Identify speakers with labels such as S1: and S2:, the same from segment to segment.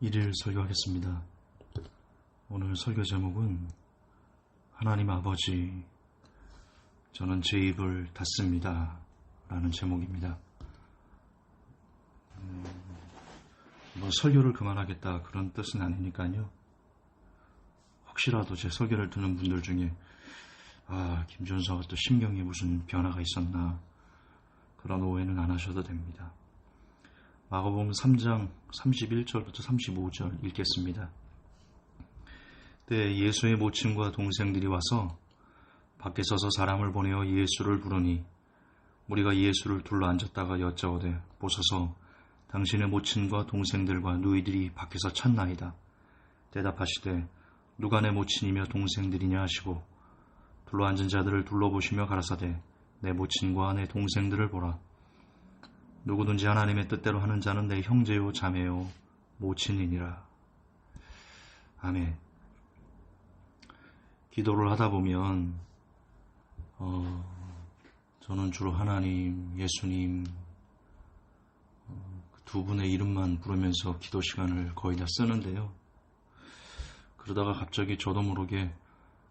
S1: 1일 설교하겠습니다. 오늘 설교 제목은 하나님 아버지, 저는 제 입을 닫습니다 라는 제목입니다. 설교를 그만하겠다 그런 뜻은 아니니까요. 혹시라도 제 설교를 듣는 분들 중에 김준서가 또 심경에 무슨 변화가 있었나, 그런 오해는 안 하셔도 됩니다. 마가복음 3장 31절부터 35절 읽겠습니다. 그때 예수의 모친과 동생들이 와서 밖에 서서 사람을 보내어 예수를 부르니 무리가 예수를 둘러 앉았다가 여짜오되, 보소서 당신의 모친과 동생들과 누이들이 밖에서 찾나이다. 대답하시되, 누가 내 모친이며 동생들이냐 하시고 둘러 앉은 자들을 둘러보시며 가라사대, 내 모친과 내 동생들을 보라. 누구든지 하나님의 뜻대로 하는 자는 내 형제요 자매요 모친이니라. 아멘. 기도를 하다 보면 저는 주로 하나님, 예수님 두 분의 이름만 부르면서 기도 시간을 거의 다 쓰는데요. 그러다가 갑자기 저도 모르게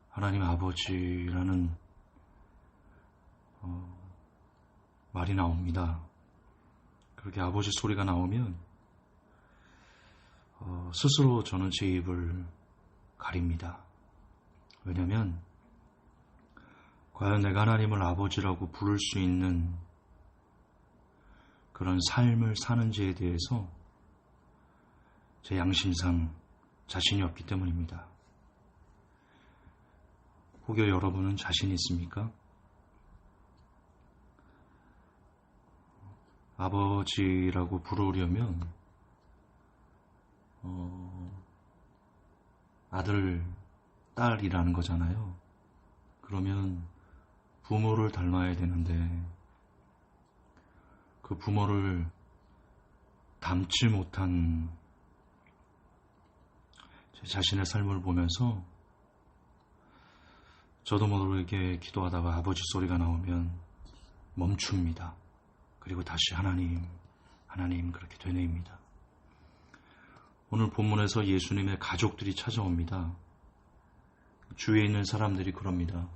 S1: 하나님 아버지라는 말이 나옵니다. 그렇게 아버지 소리가 나오면 스스로 저는 제 입을 가립니다. 왜냐하면 과연 내가 하나님을 아버지라고 부를 수 있는 그런 삶을 사는지에 대해서 제 양심상 자신이 없기 때문입니다. 혹여 여러분은 자신이 있습니까? 아버지라고 부르려면 아들, 딸이라는 거잖아요. 그러면 부모를 닮아야 되는데 그 부모를 닮지 못한 제 자신의 삶을 보면서 저도 모르게 기도하다가 아버지 소리가 나오면 멈춥니다. 그리고 다시 하나님 그렇게 되뇌입니다. 오늘 본문에서 예수님의 가족들이 찾아옵니다. 주위에 있는 사람들이 그럽니다.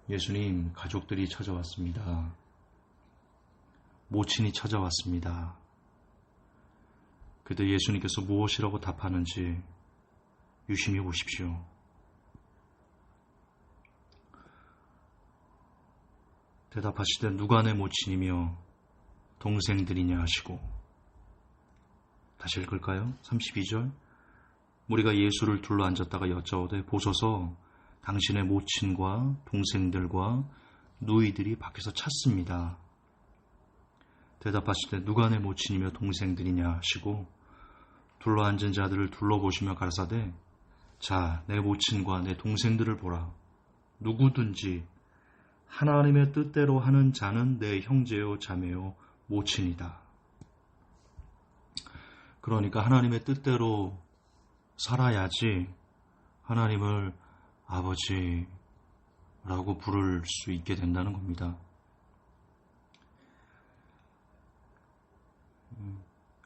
S1: 예수님, 가족들이 찾아왔습니다. 모친이 찾아왔습니다. 그때 예수님께서 무엇이라고 답하는지 유심히 보십시오. 대답하시되, 누가 내 모친이며 동생들이냐 하시고. 다시 읽을까요? 32절. 우리가 예수를 둘러 앉았다가 여짜오되, 보소서 당신의 모친과 동생들과 누이들이 밖에서 찾습니다. 대답하시되, 누가 내 모친이며 동생들이냐 하시고 둘러 앉은 자들을 둘러보시며 가라사대, 자, 내 모친과 내 동생들을 보라. 누구든지 하나님의 뜻대로 하는 자는 내 형제요 자매요 모친이다. 그러니까 하나님의 뜻대로 살아야지 하나님을 아버지라고 부를 수 있게 된다는 겁니다.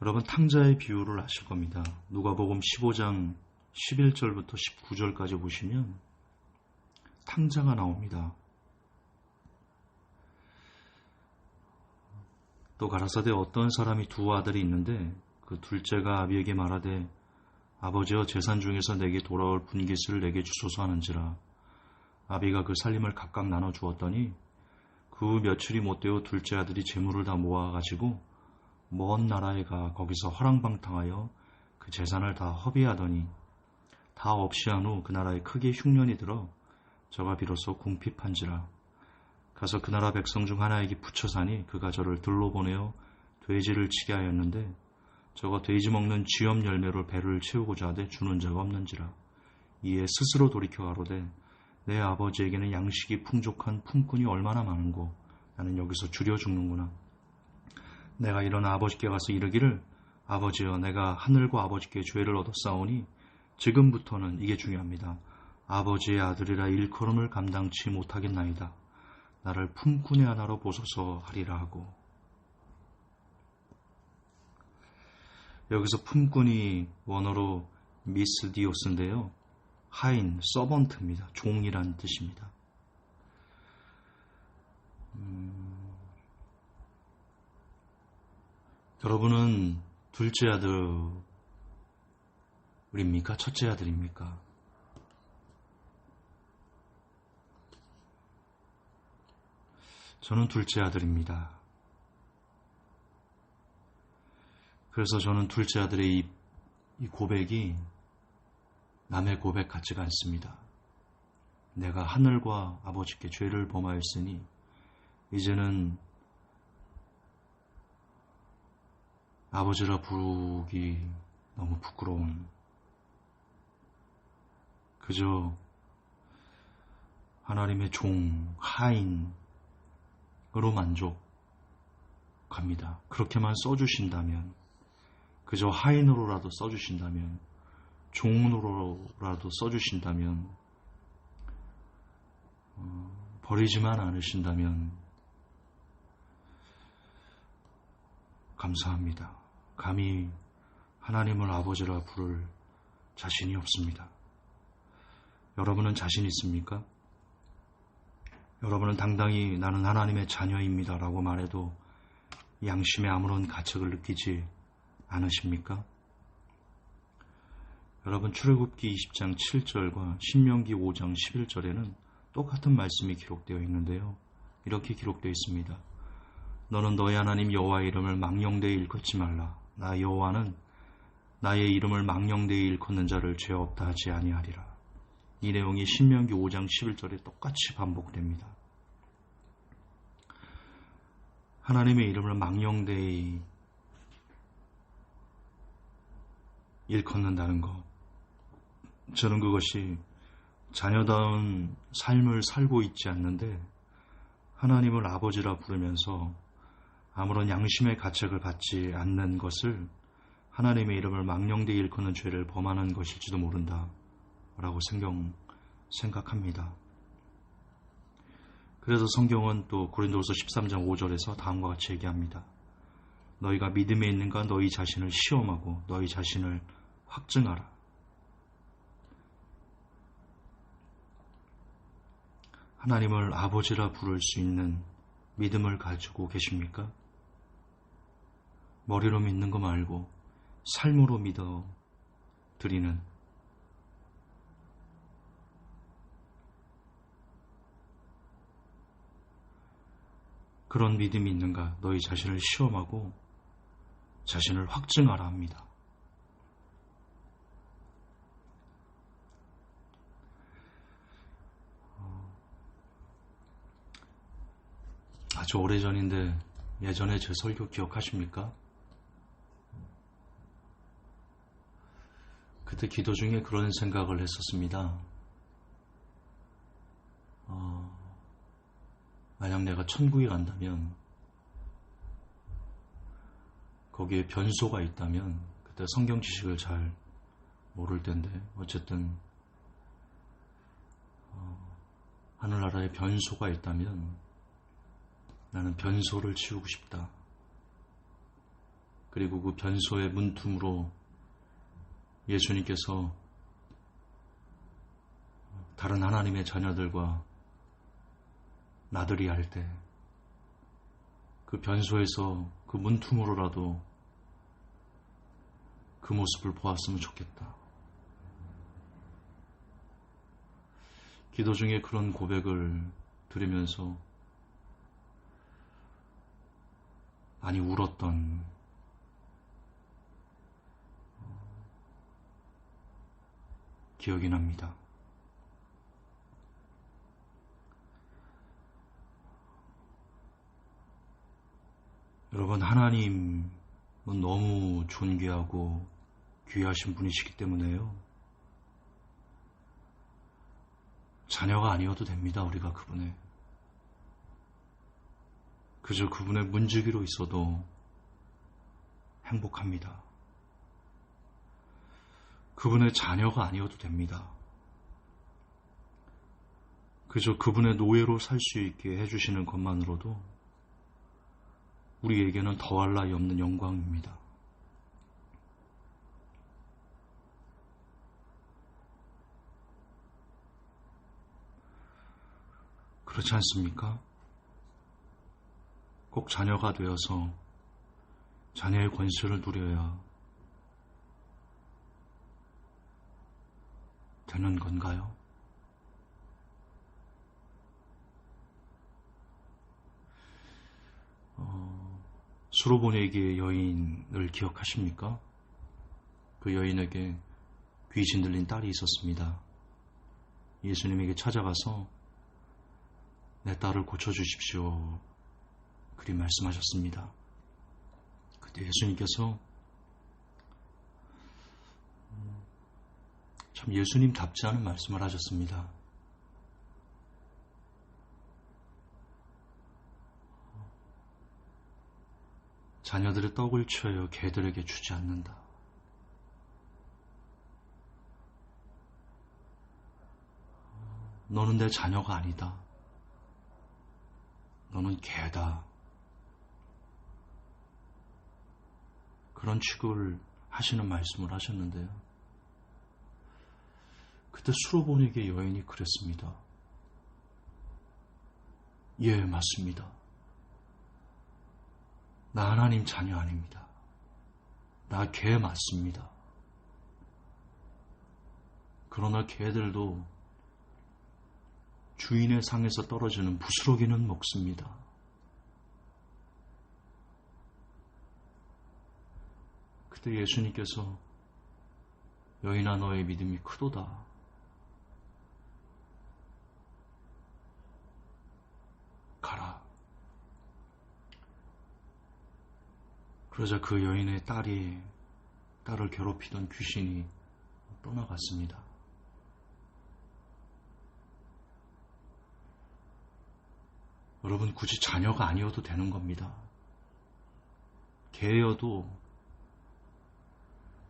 S1: 여러분, 탕자의 비유를 아실 겁니다. 누가복음 15장 11절부터 19절까지 보시면 탕자가 나옵니다. 또 가라사대, 어떤 사람이 두 아들이 있는데 그 둘째가 아비에게 말하되, 아버지여, 재산 중에서 내게 돌아올 분깃을 내게 주소서 하는지라. 아비가 그 살림을 각각 나눠 주었더니 그 며칠이 못되어 둘째 아들이 재물을 다 모아가지고 먼 나라에 가 거기서 허랑방탕하여 그 재산을 다 허비하더니 다 없이 한 후 그 나라에 크게 흉년이 들어 저가 비로소 궁핍한지라. 가서 그 나라 백성 중 하나에게 붙여 사니 그가 저를 들로 보내어 돼지를 치게 하였는데 저가 돼지 먹는 쥐염 열매로 배를 채우고자 하되 주는 자가 없는지라. 이에 스스로 돌이켜 가로되, 내 아버지에게는 양식이 풍족한 품꾼이 얼마나 많은고 나는 여기서 줄여 죽는구나. 내가 일어나 아버지께 가서 이르기를, 아버지여, 내가 하늘과 아버지께 죄를 얻었사오니 지금부터는, 이게 중요합니다, 아버지의 아들이라 일컬음을 감당치 못하겠나이다. 나를 품꾼의 하나로 보소서 하리라 하고. 여기서 품꾼이 원어로 미스디오스인데요. 하인, 서번트입니다. 종이란 뜻입니다. 여러분은 둘째 아들입니까? 첫째 아들입니까? 저는 둘째 아들입니다. 그래서 저는 둘째 아들의 이 고백이 남의 고백 같지가 않습니다. 내가 하늘과 아버지께 죄를 범하였으니 이제는 아버지라 부르기 너무 부끄러운, 그저 하나님의 종, 하인으로 만족합니다. 그렇게만 써주신다면, 그저 하인으로라도 써주신다면, 종으로라도 써주신다면, 버리지만 않으신다면 감사합니다. 감히 하나님을 아버지라 부를 자신이 없습니다. 여러분은 자신 있습니까? 여러분은 당당히 나는 하나님의 자녀입니다 라고 말해도 양심에 아무런 가책을 느끼지 않으십니까? 여러분, 출애굽기 20장 7절과 신명기 5장 11절에는 똑같은 말씀이 기록되어 있는데요. 이렇게 기록되어 있습니다. 너는 너의 하나님 여호와의 이름을 망령되이 일컫지 말라. 나 여호와는 나의 이름을 망령되이 일컫는 자를 죄 없다 하지 아니하리라. 이 내용이 신명기 5장 11절에 똑같이 반복됩니다. 하나님의 이름을 망령되이 일컫는다는 것, 저는 그것이 자녀다운 삶을 살고 있지 않는데 하나님을 아버지라 부르면서 아무런 양심의 가책을 받지 않는 것을 하나님의 이름을 망령되이 일컫는 죄를 범하는 것일지도 모른다 라고 생각합니다. 그래서 성경은 또 고린도후서 13장 5절에서 다음과 같이 얘기합니다. 너희가 믿음에 있는가 너희 자신을 시험하고 너희 자신을 확증하라. 하나님을 아버지라 부를 수 있는 믿음을 가지고 계십니까? 머리로 믿는 거 말고 삶으로 믿어 드리는 그런 믿음이 있는가? 너희 자신을 시험하고 자신을 확증하라 합니다. 아주 오래전인데 예전에 제 설교 기억하십니까? 그때 기도 중에 그런 생각을 했었습니다. 만약 내가 천국에 간다면 거기에 변소가 있다면, 그때 성경 지식을 잘 모를 텐데 어쨌든 하늘나라에 변소가 있다면 나는 변소를 치우고 싶다. 그리고 그 변소의 문틈으로 예수님께서 다른 하나님의 자녀들과 나들이 할 때 그 변소에서 그 문틈으로라도 그 모습을 보았으면 좋겠다. 기도 중에 그런 고백을 들으면서 많이 울었던 기억이 납니다. 여러분, 하나님은 너무 존귀하고 귀하신 분이시기 때문에요. 자녀가 아니어도 됩니다. 우리가 그분의. 그저 그분의 문지기로 있어도 행복합니다. 그분의 자녀가 아니어도 됩니다. 그저 그분의 노예로 살 수 있게 해주시는 것만으로도 우리에게는 더할 나위 없는 영광입니다. 그렇지 않습니까? 꼭 자녀가 되어서 자녀의 권세를 누려야 되는 건가요? 수로보네기의 여인을 기억하십니까? 그 여인에게 귀신 들린 딸이 있었습니다. 예수님에게 찾아가서 내 딸을 고쳐주십시오. 그리 말씀하셨습니다. 그때 예수님께서 참 예수님답지 않은 말씀을 하셨습니다. 자녀들의 떡을 취하여 개들에게 주지 않는다. 너는 내 자녀가 아니다. 너는 개다. 그런 취급을 하시는 말씀을 하셨는데요. 그때 수로보네기의 여인이 그랬습니다. 예, 맞습니다. 나 하나님 자녀 아닙니다. 나 개 맞습니다. 그러나 개들도 주인의 상에서 떨어지는 부스러기는 먹습니다. 그때 예수님께서 여인아 너의 믿음이 크도다. 가라. 그러자 그 여인의 딸을 괴롭히던 귀신이 떠나갔습니다. 여러분, 굳이 자녀가 아니어도 되는 겁니다. 개여도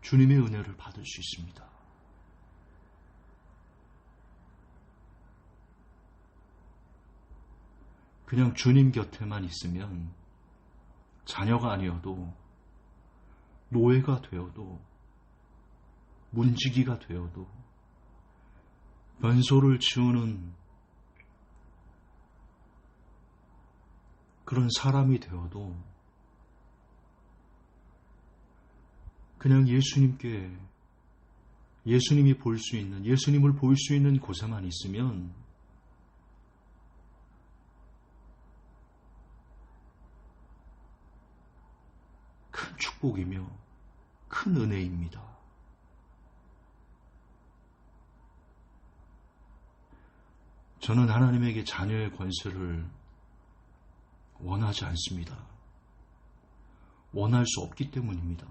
S1: 주님의 은혜를 받을 수 있습니다. 그냥 주님 곁에만 있으면 자녀가 아니어도 노예가 되어도 문지기가 되어도 변소를 지우는 그런 사람이 되어도 그냥 예수님이 볼 수 있는, 예수님을 볼 수 있는 곳에만 있으면 큰 축복이며 큰 은혜입니다. 저는 하나님에게 자녀의 권세를 원하지 않습니다. 원할 수 없기 때문입니다.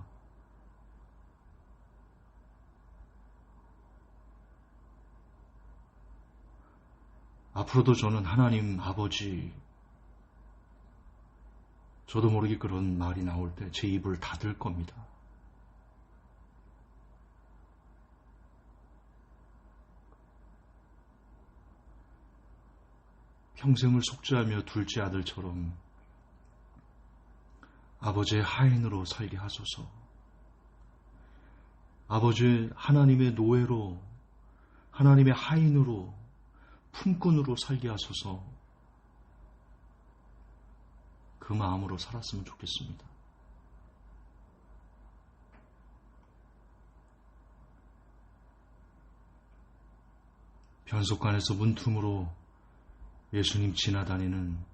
S1: 앞으로도 저는 하나님 아버지, 저도 모르게 그런 말이 나올 때 제 입을 닫을 겁니다. 평생을 속죄하며 둘째 아들처럼 아버지의 하인으로 살게 하소서. 아버지의 하나님의 노예로, 하나님의 하인으로, 품꾼으로 살게 하소서. 그 마음으로 살았으면 좋겠습니다. 변속관에서 문틈으로 예수님 지나다니는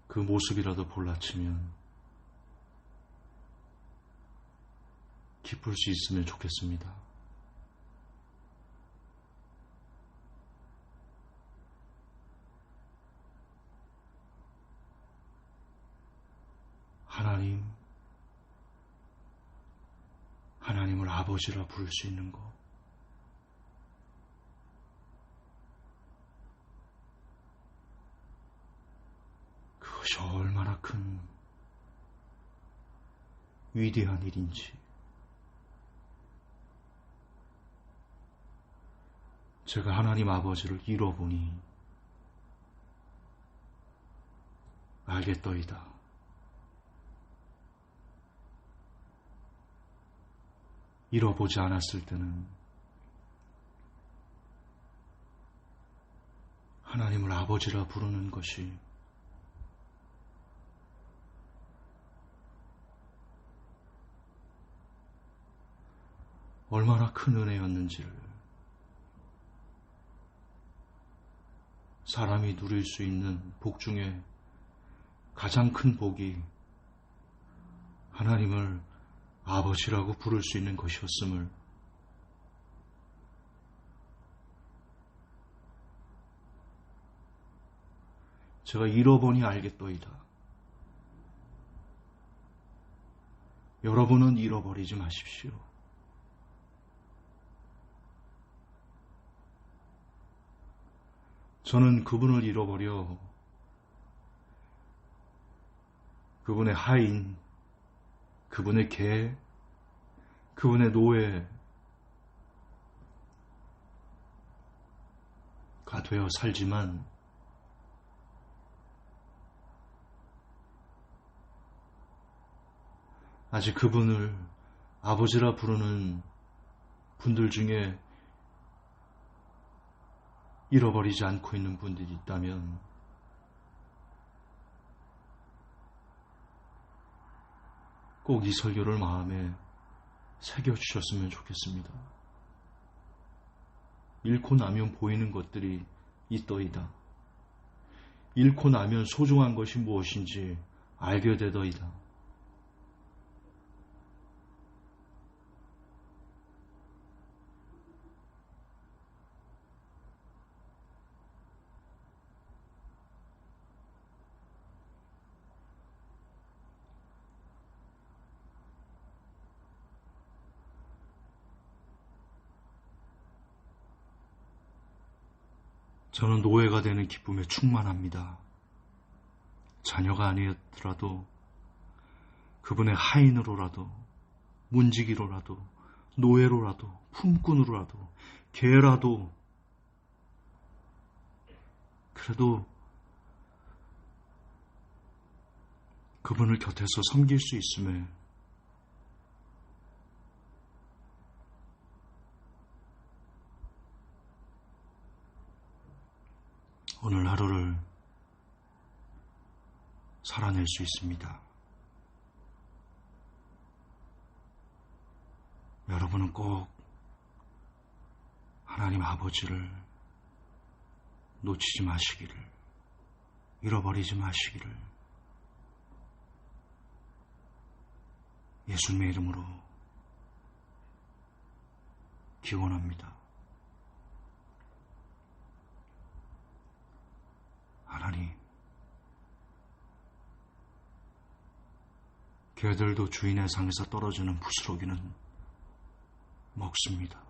S1: 그 모습이라도 볼라치면 기쁠 수 있으면 좋겠습니다. 하나님을 아버지라 부를 수 있는 것, 그것이 얼마나 큰 위대한 일인지 제가 하나님 아버지를 잃어보니 알겠더이다. 잃어보지 않았을 때는 하나님을 아버지라 부르는 것이 얼마나 큰 은혜였는지를 사람이 누릴 수 있는 복 중에 가장 큰 복이 하나님을 아버지라고 부를 수 있는 것이었음을 제가 잃어보니 알겠더이다. 여러분은 잃어버리지 마십시오. 저는 그분을 잃어버려 그분의 하인, 그분의 개, 그분의 노예가 되어 살지만 아직 그분을 아버지라 부르는 분들 중에 잃어버리지 않고 있는 분들이 있다면 꼭 이 설교를 마음에 새겨주셨으면 좋겠습니다. 잃고 나면 보이는 것들이 있더이다. 잃고 나면 소중한 것이 무엇인지 알게 되더이다. 저는 노예가 되는 기쁨에 충만합니다. 자녀가 아니었더라도 그분의 하인으로라도 문지기로라도 노예로라도 품꾼으로라도 개라도 그래도 그분을 곁에서 섬길 수 있음에 오늘 하루를 살아낼 수 있습니다. 여러분은 꼭 하나님 아버지를 놓치지 마시기를, 잃어버리지 마시기를 예수님의 이름으로 기원합니다. 하나님, 개들도 주인의 상에서 떨어지는 부스러기는 먹습니다.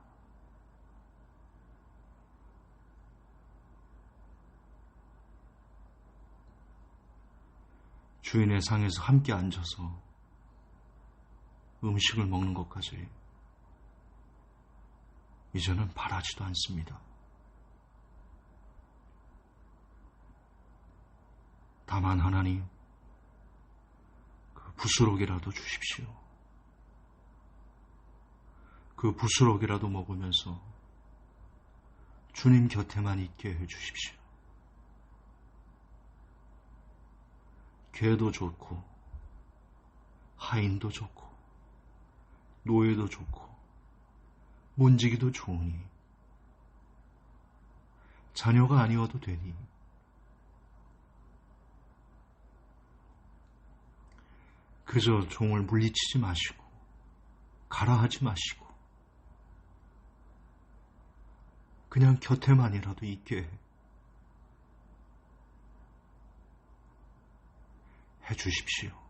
S1: 주인의 상에서 함께 앉아서 음식을 먹는 것까지 이제는 바라지도 않습니다. 다만 하나님, 그 부스러기라도 주십시오. 그 부스러기라도 먹으면서 주님 곁에만 있게 해주십시오. 개도 좋고 하인도 좋고 노예도 좋고 문지기도 좋으니 자녀가 아니어도 되니 그저 종을 물리치지 마시고 가라 하지 마시고 그냥 곁에만이라도 있게 해주십시오.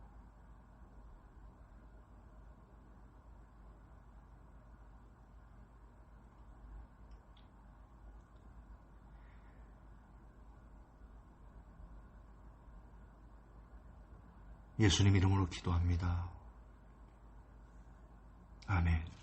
S1: 예수님 이름으로 기도합니다. 아멘.